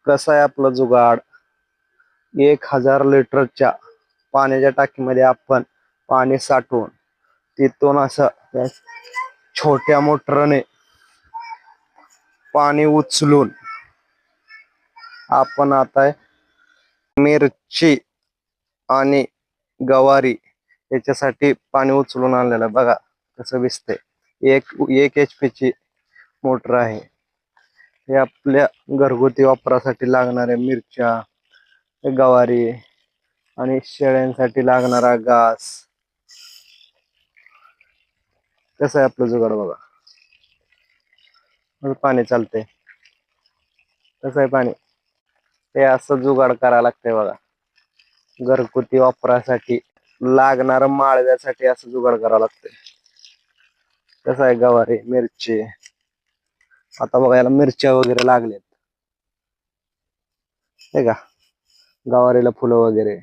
कसं आहे आपलं जुगाड? 1000 लिटरच्या पाण्याच्या टाकीमध्ये आपण पाणी साठवून तिथून असं त्या छोट्या मोटरने पाणी उचलून आपण आता मिरची आणि गवारी याच्यासाठी पाणी उचलून आणलेलं आहे. बघा कसं दिसतंय. एक HP ची मोटर आहे. हे आपल्या घरगुती वापरासाठी लागणाऱ्या मिरच्या, गवारी आणि शेळ्यांसाठी लागणारा घास. कसं आहे आपलं जुगाड बघा. पाणी चालतंय. कसं आहे पाणी? हे असं जुगाड करायला लागतंय बघा. घरगुती वापरासाठी लागणार माळव्यासाठी असं जुगाड करावं लागतंय. कसं आहे गवारी, मिरची. आता बघा याला मिरच्या वगैरे लागल्यात. हे का गवारीला फुलं वगैरे.